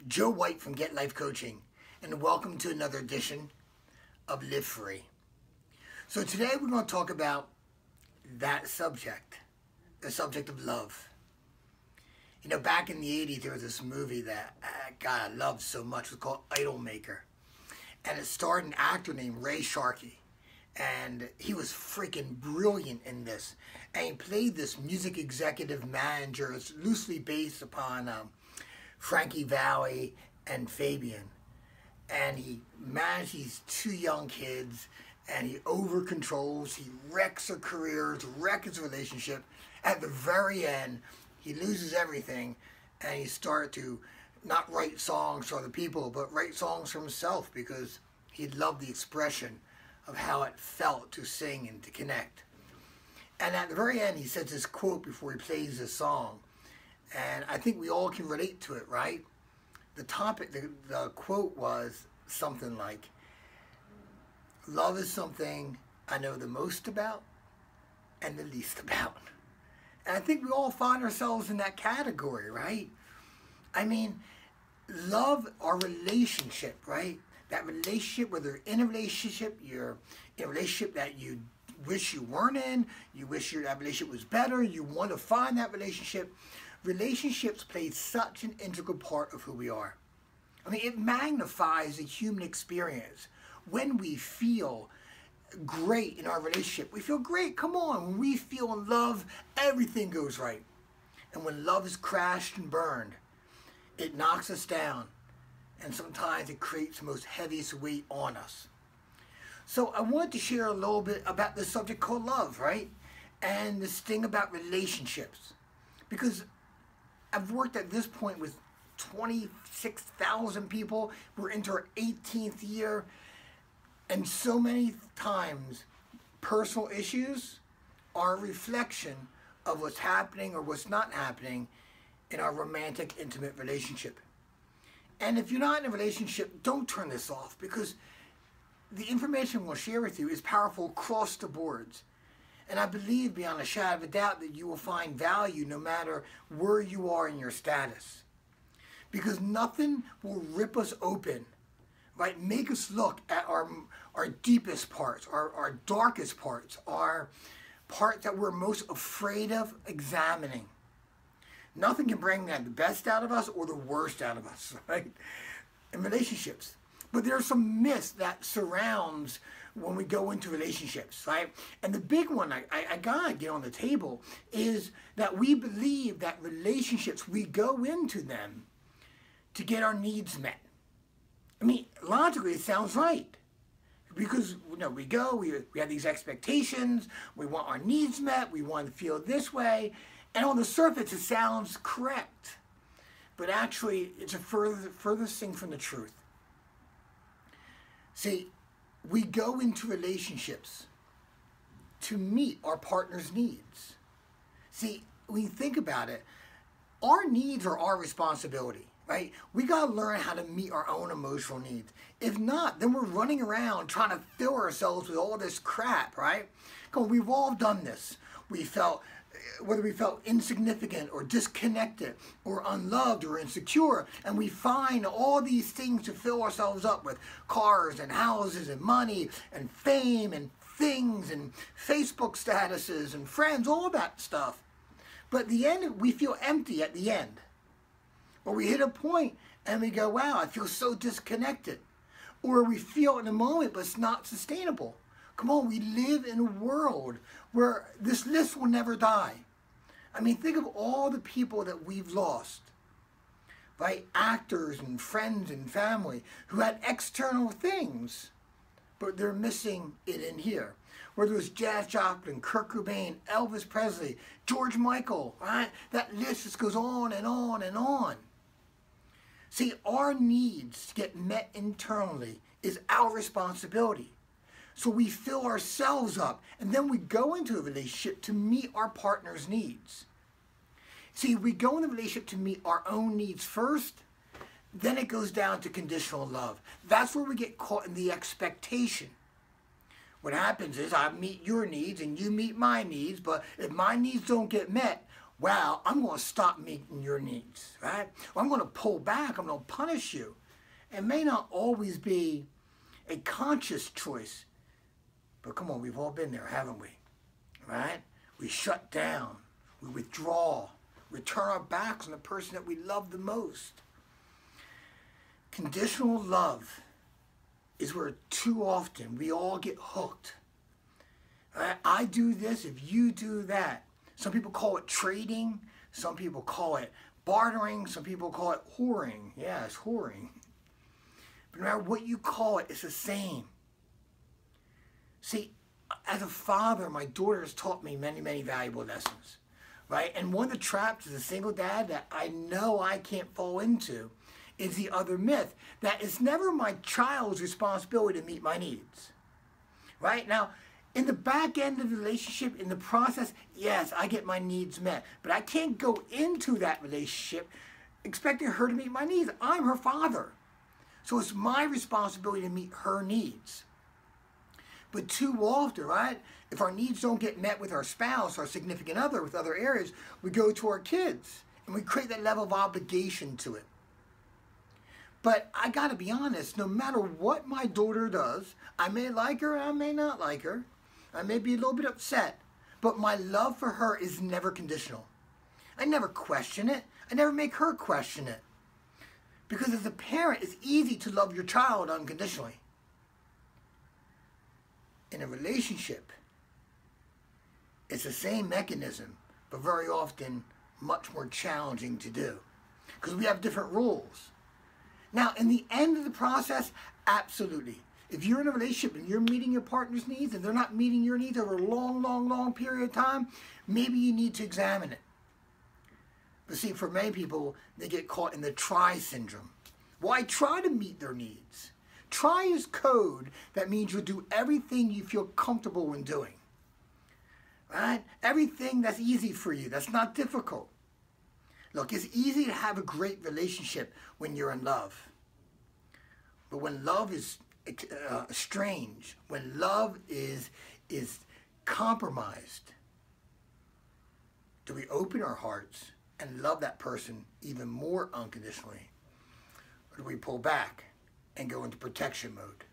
Joe White from Get Life Coaching, and welcome to another edition of Live Free. So today we're going to talk about that subject, the subject of love. You know, back in the 80s, there was this movie that, God, I loved so much. It was called Idolmaker. And it starred an actor named Ray Sharkey. And he was freaking brilliant in this. And he played this music executive manager. It's loosely based upon Frankie Valli and Fabian. And he managed these two young kids, and he over-controls, he wrecks their careers, wrecks his relationship. At the very end, he loses everything, and he started to not write songs for other people, but write songs for himself, because he loved the expression of how it felt to sing and to connect. And at the very end, he says this quote before he plays this song. And I think we all can relate to it, right? The topic, the quote was something like, love is something I know the most about and the least about. And I think we all find ourselves in that category, right? I mean, love, our relationship, right? That relationship, whether you're in a relationship, you're in a relationship that you wish you weren't in, you wish that relationship was better, you want to find that relationship. Relationships play such an integral part of who we are. I mean, it magnifies the human experience. When we feel great in our relationship, we feel great. Come on, when we feel in love, everything goes right. And when love is crashed and burned, it knocks us down. And sometimes it creates the most heaviest weight on us. So I wanted to share a little bit about this subject called love, right? And this thing about relationships. Because I've worked at this point with 26,000 people. We're into our 18th year. And so many times, personal issues are a reflection of what's happening or what's not happening in our romantic, intimate relationship. And if you're not in a relationship, don't turn this off, because the information we'll share with you is powerful across the boards. And I believe beyond a shadow of a doubt that you will find value no matter where you are in your status. Because nothing will rip us open, right? Make us look at our deepest parts, our darkest parts, our parts that we're most afraid of examining. Nothing can bring the best out of us or the worst out of us, right? In relationships. But there's some myths that surrounds when we go into relationships, right? And the big one I gotta get on the table is that we believe that relationships, we go into them to get our needs met. I mean, logically, it sounds right. Because, you know, we have these expectations, we want our needs met, we want to feel this way, and on the surface, it sounds correct. But actually, it's a furthest thing from the truth. See, we go into relationships to meet our partner's needs. See, when you think about it, our needs are our responsibility, right? We got to learn how to meet our own emotional needs. If not, then we're running around trying to fill ourselves with all this crap, right? Because we've all done this. Whether we felt insignificant or disconnected or unloved or insecure, and we find all these things to fill ourselves up with: cars and houses and money and fame and things and Facebook statuses and friends, all that stuff. But at the end, we feel empty at the end. Or we hit a point and we go, wow, I feel so disconnected. Or we feel in the moment, but it's not sustainable. Come on, we live in a world where this list will never die. I mean, think of all the people that we've lost, right? Actors and friends and family who had external things, but they're missing it in here. Whether it was Jazz Joplin, Kurt Cobain, Elvis Presley, George Michael, right? That list just goes on and on and on. See, our needs to get met internally is our responsibility. So we fill ourselves up, and then we go into a relationship to meet our partner's needs. See, we go in a relationship to meet our own needs first, then it goes down to conditional love. That's where we get caught in the expectation. What happens is I meet your needs and you meet my needs, but if my needs don't get met, wow, I'm going to stop meeting your needs, right? Or I'm going to pull back, I'm going to punish you. It may not always be a conscious choice, but come on, we've all been there, haven't we? Right? We shut down, we withdraw, we turn our backs on the person that we love the most. Conditional love is where too often we all get hooked. Right? I do this if you do that. Some people call it trading. Some people call it bartering. Some people call it whoring. Yeah, it's whoring. But no matter what you call it, it's the same. See, as a father, my daughter has taught me many, many valuable lessons. Right? And one of the traps as a single dad that I know I can't fall into is the other myth that it's never my child's responsibility to meet my needs. Right? Now, in the back end of the relationship, in the process, yes, I get my needs met. But I can't go into that relationship expecting her to meet my needs. I'm her father. So it's my responsibility to meet her needs. But too often, right, if our needs don't get met with our spouse, our significant other, with other areas, we go to our kids. And we create that level of obligation to it. But I got to be honest, no matter what my daughter does, I may like her, I may not like her. I may be a little bit upset, but my love for her is never conditional. I never question it. I never make her question it. Because as a parent, it's easy to love your child unconditionally. In a relationship, it's the same mechanism, but very often much more challenging to do. Because we have different rules. Now, in the end of the process, absolutely. If you're in a relationship and you're meeting your partner's needs and they're not meeting your needs over a long, long, long period of time, maybe you need to examine it. But see, for many people, they get caught in the try syndrome. Why try to meet their needs? Try is code that means you'll do everything you feel comfortable when doing. Right? Everything that's easy for you, that's not difficult. Look, it's easy to have a great relationship when you're in love. But when love is strange, when love is compromised, do we open our hearts and love that person even more unconditionally? Or do we pull back and go into protection mode?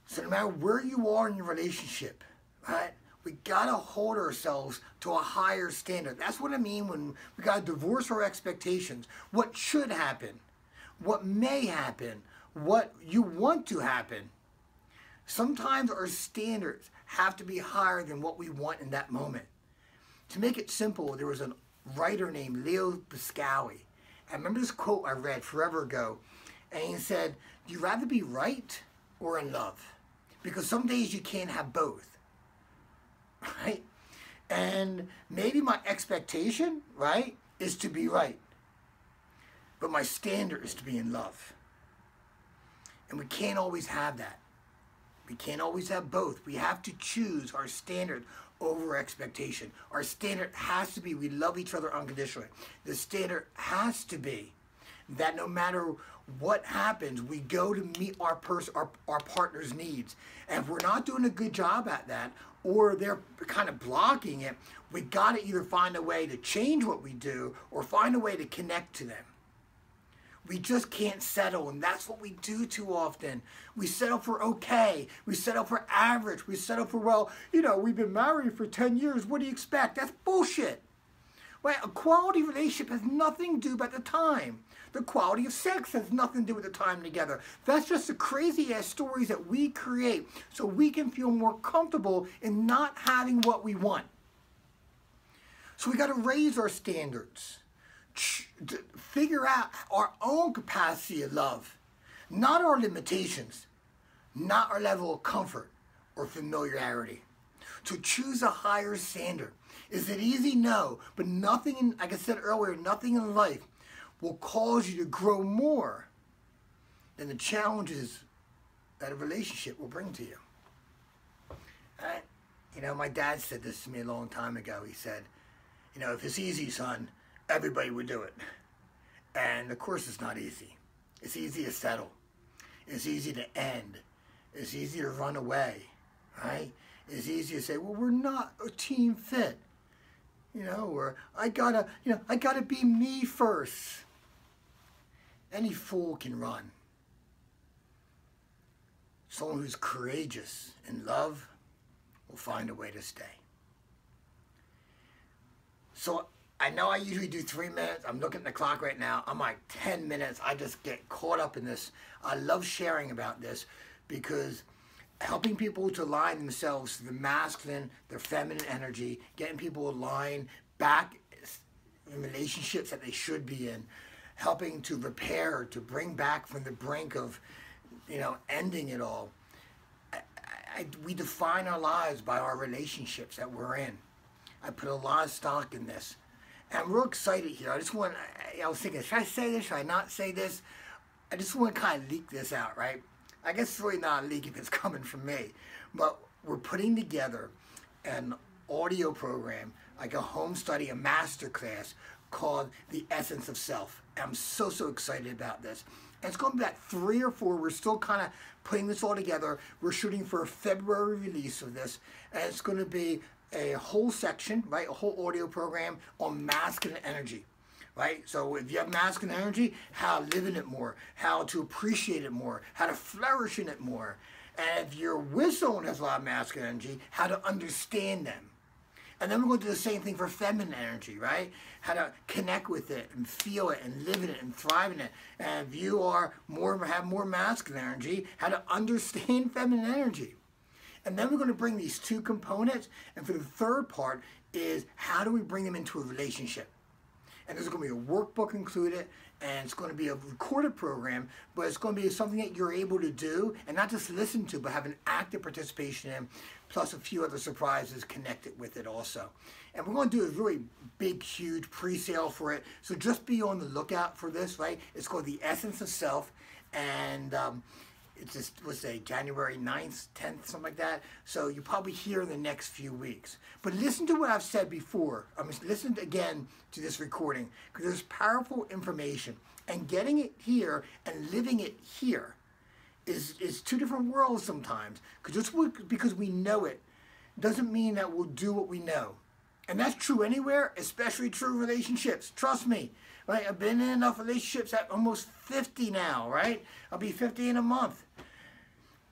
So no matter where you are in your relationship, right, we gotta hold ourselves to a higher standard. That's what I mean when we gotta divorce our expectations. What should happen, what may happen, what you want to happen. Sometimes our standards have to be higher than what we want in that moment. To make it simple, there was a writer named Leo Pascali. I remember this quote I read forever ago, and he said, "Do you rather be right or in love? Because some days you can't have both." Right? And maybe my expectation, right, is to be right. But my standard is to be in love. And we can't always have that. We can't always have both. We have to choose our standard over expectation. Our standard has to be we love each other unconditionally. The standard has to be that no matter what happens, we go to meet our partner's needs. And if we're not doing a good job at that, or they're kind of blocking it, we got to either find a way to change what we do or find a way to connect to them. We just can't settle, and that's what we do too often. We settle for okay. We settle for average. We settle for, well, you know, we've been married for 10 years. What do you expect? That's bullshit. Right? A quality relationship has nothing to do about the time. The quality of sex has nothing to do with the time together. That's just the crazy-ass stories that we create so we can feel more comfortable in not having what we want. So we got to raise our standards. Figure out our own capacity of love, not our limitations, not our level of comfort or familiarity. To choose a higher standard. Is it easy? No. But nothing, like I said earlier, nothing in life will cause you to grow more than the challenges that a relationship will bring to you. Right? You know, my dad said this to me a long time ago. He said, you know, if it's easy, son, everybody would do it. And of course it's not easy. It's easy to settle. It's easy to end. It's easy to run away, right? It's easy to say, well, we're not a team fit. Or I gotta be me first. Any fool can run. Someone who's courageous in love will find a way to stay. So I know I usually do 3 minutes. I'm looking at the clock right now. I'm like 10 minutes. I just get caught up in this. I love sharing about this because helping people to align themselves to the masculine, their feminine energy, getting people aligned back in relationships that they should be in, helping to repair, to bring back from the brink of, ending it all. We define our lives by our relationships that we're in. I put a lot of stock in this. And I'm real excited here. I was thinking, should I say this? Should I not say this? I just want to kind of leak this out, right? I guess it's really not a leak if it's coming from me. But we're putting together an audio program, like a home study, a master class called The Essence of Self. And I'm so excited about this. And it's going to be about 3 or 4. We're still kind of putting this all together. We're shooting for a February release of this. And it's going to be a whole section, right? A whole audio program on masculine energy, right? So if you have masculine energy, how to live in it more, how to appreciate it more, how to flourish in it more. And if you're with someone who has a lot of masculine energy, how to understand them. And then we're going to do the same thing for feminine energy, right? How to connect with it and feel it and live in it and thrive in it. And if you have more masculine energy, how to understand feminine energy. And then we're going to bring these 2 components. And for the third part is how do we bring them into a relationship? And there's going to be a workbook included, and it's going to be a recorded program, but it's going to be something that you're able to do and not just listen to, but have an active participation in, plus a few other surprises connected with it also. And we're going to do a really big, huge pre-sale for it. So just be on the lookout for this, right? It's called The Essence of Self, and it's just, let's say, January 9th, 10th, something like that. So you'll probably hear in the next few weeks. But listen to what I've said before. Listen again to this recording, because there's powerful information. And getting it here and living it here is 2 different worlds sometimes. Because we know it doesn't mean that we'll do what we know. And that's true anywhere, especially true in relationships. Trust me, right? I've been in enough relationships at almost 50 now, right? I'll be 50 in a month.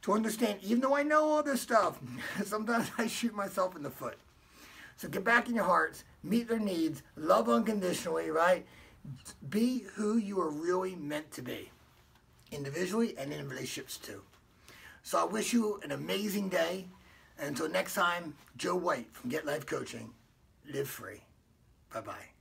To understand, even though I know all this stuff, sometimes I shoot myself in the foot. So get back in your hearts, meet their needs, love unconditionally, right? Be who you are really meant to be, individually and in relationships too. So I wish you an amazing day. And until next time, Joe White from Get Life Coaching. Live free. Bye-bye.